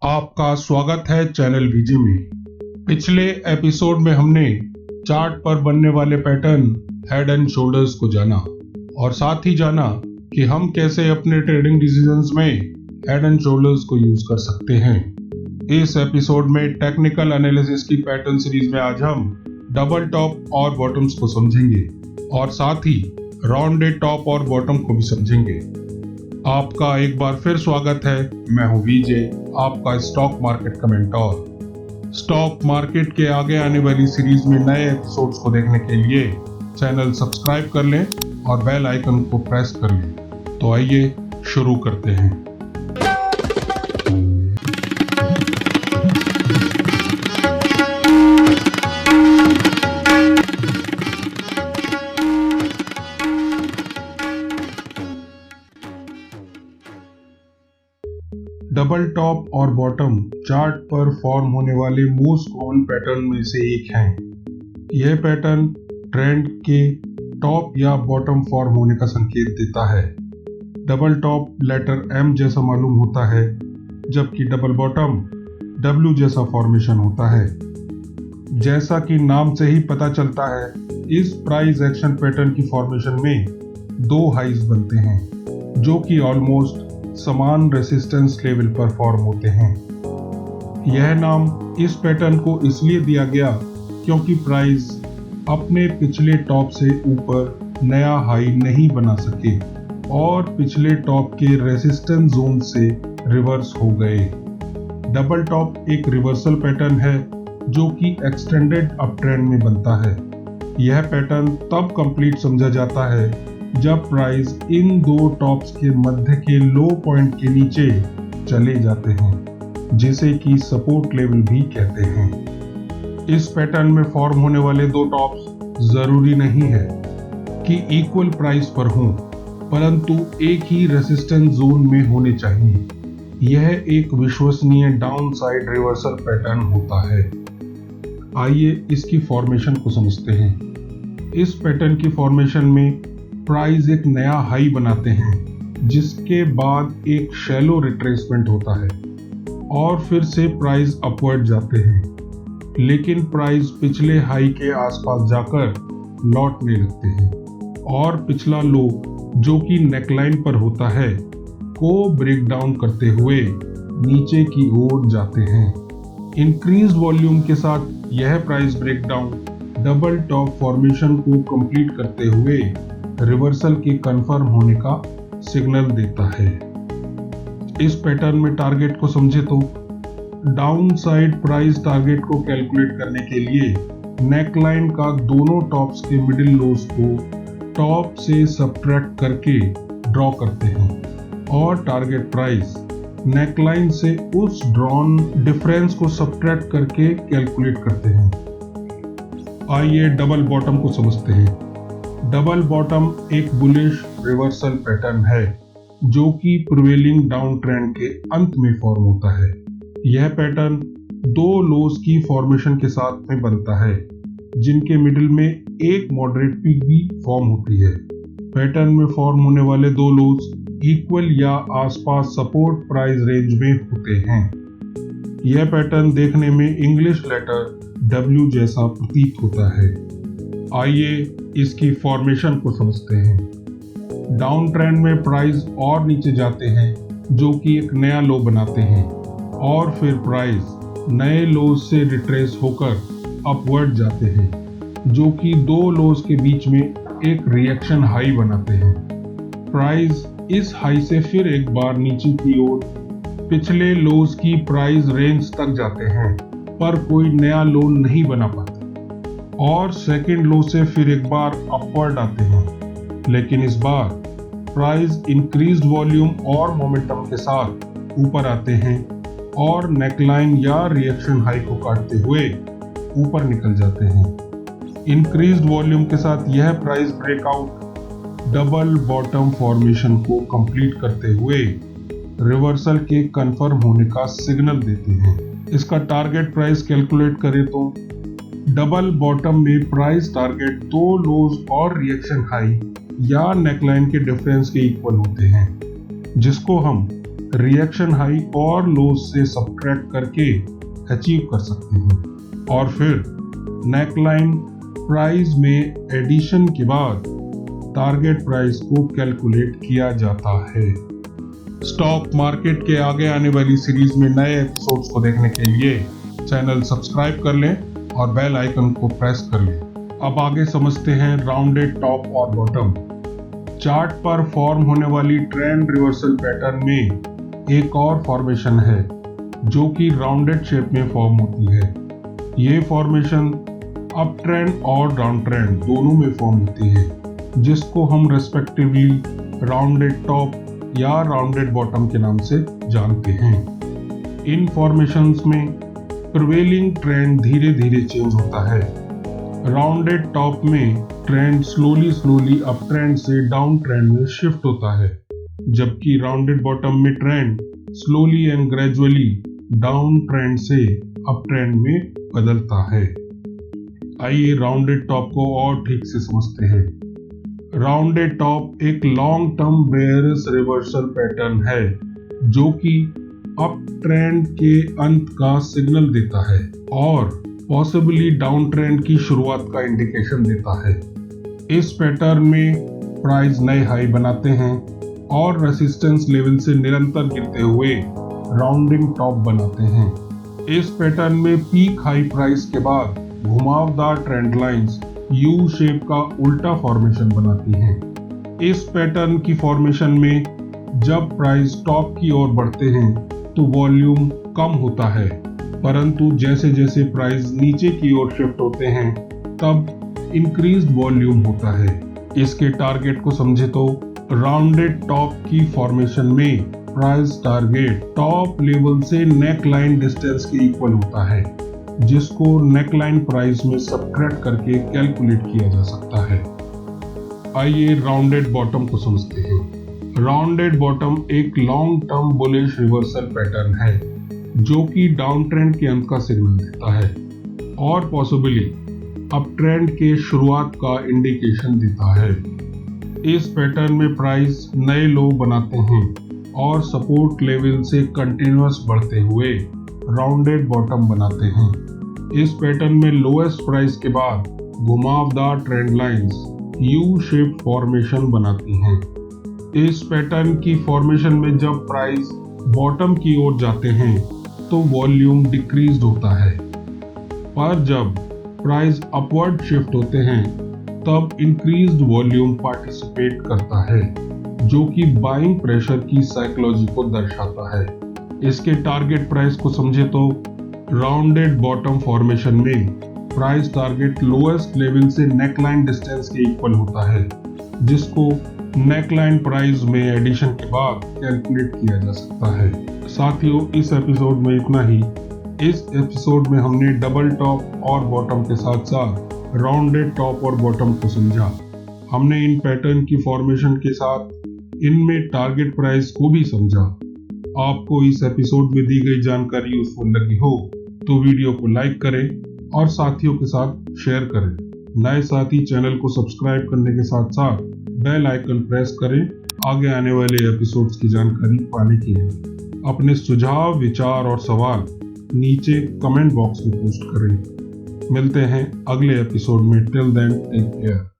आपका स्वागत है चैनल वीजी में। पिछले एपिसोड में हमने चार्ट पर बनने वाले पैटर्न हेड एंड शोल्डर्स को जाना और साथ ही जाना कि हम कैसे अपने ट्रेडिंग डिसीजंस में हेड एंड शोल्डर्स को यूज कर सकते हैं। इस एपिसोड में टेक्निकल एनालिसिस की पैटर्न सीरीज में आज हम डबल टॉप और बॉटम्स को समझेंगे और साथ ही राउंडेड टॉप और बॉटम को भी समझेंगे। आपका एक बार फिर स्वागत है। मैं हूं विजय, आपका स्टॉक मार्केट कमेंटोर। स्टॉक मार्केट के आगे आने वाली सीरीज में नए एपिसोड्स को देखने के लिए चैनल सब्सक्राइब कर लें और बेल आइकन को प्रेस कर लें। तो आइए शुरू करते हैं। डबल टॉप और बॉटम चार्ट पर फॉर्म होने वाले मोस्ट कॉमन पैटर्न में से एक हैं। यह पैटर्न ट्रेंड के टॉप या बॉटम फॉर्म होने का संकेत देता है। डबल टॉप लेटर M जैसा मालूम होता है, जबकि डबल बॉटम W जैसा फॉर्मेशन होता है। जैसा कि नाम से ही पता चलता है, इस प्राइस एक्शन पैटर्न की फॉर्मेशन में दो हाइज बनते हैं जो कि ऑलमोस्ट समान रेसिस्टेंस लेवल पर फॉर्म होते हैं। यह नाम इस पैटर्न को इसलिए दिया गया क्योंकि प्राइस अपने पिछले टॉप से ऊपर नया हाई नहीं बना सके और पिछले टॉप के रेसिस्टेंस जोन से रिवर्स हो गए। डबल टॉप एक रिवर्सल पैटर्न है जो कि एक्सटेंडेड अप ट्रेंड में बनता है। यह पैटर्न तब कंप्लीट समझा जाता है जब प्राइस इन दो टॉप्स के मध्य के लो पॉइंट के नीचे चले जाते हैं, जिसे कि सपोर्ट लेवल भी कहते हैं। इस पैटर्न में फॉर्म होने वाले दो टॉप्स जरूरी नहीं है कि इक्वल प्राइस पर हों, परंतु एक ही रेसिस्टेंस जोन में होने चाहिए। यह एक विश्वसनीय डाउन साइड रिवर्सल पैटर्न होता है। आइए इसकी फॉर्मेशन को समझते हैं। इस पैटर्न की फॉर्मेशन में प्राइस एक नया हाई बनाते हैं, जिसके बाद एक शैलो रिट्रेसमेंट होता है और फिर से प्राइस अपवर्ड जाते हैं, लेकिन प्राइस पिछले हाई के आसपास जाकर लौटने लगते हैं और पिछला लो जो कि नेकलाइन पर होता है को ब्रेक डाउन करते हुए नीचे की ओर जाते हैं। इंक्रीज वॉल्यूम के साथ यह price breakdown double top formation को कंप्लीट करते हुए रिवर्सल के कंफर्म होने का सिग्नल देता है। इस पैटर्न में टारगेट को समझे तो डाउन साइड प्राइस टारगेट को कैलकुलेट करने के लिए नेकलाइन का दोनों टॉप्स के मिडिल लोज को टॉप से सब्ट्रैक्ट करके ड्रॉ करते हैं और टारगेट प्राइस नेकलाइन से उस ड्रॉन डिफरेंस को सब्ट्रैक्ट करके कैलकुलेट करते हैं। आइए डबल बॉटम को समझते हैं। डबल बॉटम एक बुलिश रिवर्सल पैटर्न है जो कि प्रिवेलिंग डाउन ट्रेंड के अंत में फॉर्म होता है। यह पैटर्न दो लोज की फॉर्मेशन के साथ में बनता है, जिनके मिडिल में एक मॉडरेट पीक भी फॉर्म होती है। पैटर्न में फॉर्म होने वाले दो लोज इक्वल या आसपास सपोर्ट प्राइस रेंज में होते हैं। यह पैटर्न देखने में इंग्लिश लेटर W जैसा प्रतीत होता है। आइए इसकी फॉर्मेशन को समझते हैं। डाउन ट्रेंड में प्राइस और नीचे जाते हैं जो कि एक नया लो बनाते हैं और फिर प्राइस नए लोज से रिट्रेस होकर अपवर्ड जाते हैं जो कि दो लोज के बीच में एक रिएक्शन हाई बनाते हैं। प्राइस इस हाई से फिर एक बार नीचे की ओर पिछले लोज की प्राइस रेंज तक जाते हैं, पर कोई नया लो नहीं बना पाते और सेकेंड लो से फिर एक बार अपवर्ड आते हैं, लेकिन इस बार प्राइस इंक्रीज्ड वॉल्यूम और मोमेंटम के साथ ऊपर आते हैं और नेकलाइन या रिएक्शन हाई को काटते हुए ऊपर निकल जाते हैं। इंक्रीज्ड वॉल्यूम के साथ यह price breakout double bottom formation को कंप्लीट करते हुए रिवर्सल के कंफर्म होने का सिग्नल देते हैं। इसका टारगेट प्राइस कैलकुलेट करें तो डबल बॉटम में प्राइस टारगेट दो लोज और रिएक्शन हाई या नेकलाइन के डिफरेंस के इक्वल होते हैं, जिसको हम रिएक्शन हाई और लो से सब्ट्रैक्ट करके अचीव कर सकते हैं और फिर नेकलाइन प्राइस में एडिशन के बाद टारगेट प्राइस को कैलकुलेट किया जाता है। स्टॉक मार्केट के आगे आने वाली सीरीज में नए एपिसोड्स को देखने के लिए चैनल सब्सक्राइब कर लें और बेल आइकन को प्रेस कर लें। अब आगे समझते हैं राउंडेड टॉप और बॉटम। चार्ट पर फॉर्म होने वाली ट्रेंड रिवर्सल पैटर्न में एक और फॉर्मेशन है जो कि राउंडेड शेप में फॉर्म होती है। ये फॉर्मेशन अप ट्रेंड और डाउन ट्रेंड दोनों में फॉर्म होती है, जिसको हम रेस्पेक्टिवली राउंडेड टॉप या राउंडेड बॉटम के नाम से जानते हैं। इन फॉर्मेशंस में प्रिवेलिंग ट्रेंड धीरे धीरे चेंज होता है। राउंडेड टॉप में ट्रेंड स्लोली अप ट्रेंड से डाउन ट्रेंड में शिफ्ट होता है, जबकि राउंडेड बॉटम में trend slowly and gradually down trend से अप ट्रेंड में बदलता है। आइए राउंडेड टॉप को और ठीक से समझते हैं। राउंडेड टॉप एक long term bearish reversal pattern है जो कि अप ट्रेंड के अंत का सिग्नल देता है और पॉसिबली डाउन ट्रेंड की शुरुआत का इंडिकेशन देता है। इस पैटर्न में प्राइस नए हाई बनाते हैं और रेसिस्टेंस लेवल से निरंतर गिरते हुए राउंडिंग टॉप बनाते हैं। इस पैटर्न में पीक हाई प्राइस के बाद घुमावदार ट्रेंड लाइंस यू शेप का उल्टा फॉर्मेशन बनाती हैं। इस पैटर्न की फॉर्मेशन में जब प्राइस टॉप की ओर बढ़ते हैं तो वॉल्यूम कम होता है, परंतु जैसे जैसे प्राइस नीचे की ओर शिफ्ट होते हैं तब इंक्रीज्ड वॉल्यूम होता है। इसके टारगेट को समझे तो राउंडेड टॉप की फॉर्मेशन में प्राइस टारगेट टॉप लेवल से नेक लाइन डिस्टेंस के इक्वल होता है, जिसको नेक लाइन प्राइस में सब्ट्रैक्ट करके कैलकुलेट किया जा सकता है। आइए राउंडेड बॉटम को समझते हैं। राउंडेड बॉटम एक long term bullish reversal pattern है जो कि डाउन ट्रेंड के अंत का सिग्नल देता है और पॉसिबली अप ट्रेंड के शुरुआत का इंडिकेशन देता है। इस पैटर्न में प्राइस नए लो बनाते हैं और सपोर्ट लेवल से कंटिन्यूअस बढ़ते हुए राउंडेड बॉटम बनाते हैं। इस पैटर्न में लोएस्ट प्राइस के बाद घुमावदार trend lines U shape formation बनाती हैं। इस पैटर्न की फॉर्मेशन में जब प्राइस बॉटम की ओर जाते हैं तो वॉल्यूम डिक्रीज होता है, पर जब प्राइस अपवर्ड शिफ्ट होते हैं तब इंक्रीज्ड वॉल्यूम पार्टिसिपेट करता है, जो कि बाइंग प्रेशर की साइकोलॉजी को दर्शाता है। इसके टारगेट प्राइस को समझे तो राउंडेड बॉटम फॉर्मेशन में प्राइस टारगेट लोएस्ट लेवल से नेकलाइन डिस्टेंस के इक्वल होता है, जिसको नेकलाइन प्राइस में एडिशन के बाद कैलकुलेट किया जा सकता है। साथियों, इस एपिसोड में इतना ही। इस एपिसोड में हमने डबल टॉप और बॉटम के साथ साथ राउंडेड टॉप और बॉटम को समझा। हमने इन पैटर्न की फॉर्मेशन के साथ इनमें टारगेट प्राइस को भी समझा। आपको इस एपिसोड में दी गई जानकारी यूजफुल लगी हो तो वीडियो को लाइक करें और साथियों के साथ शेयर करें। नए साथी चैनल को सब्सक्राइब करने के साथ साथ बेल आइकन प्रेस करें आगे आने वाले एपिसोड्स की जानकारी पाने के लिए। अपने सुझाव, विचार और सवाल नीचे कमेंट बॉक्स में पोस्ट करें। मिलते हैं अगले एपिसोड में। Till then take care.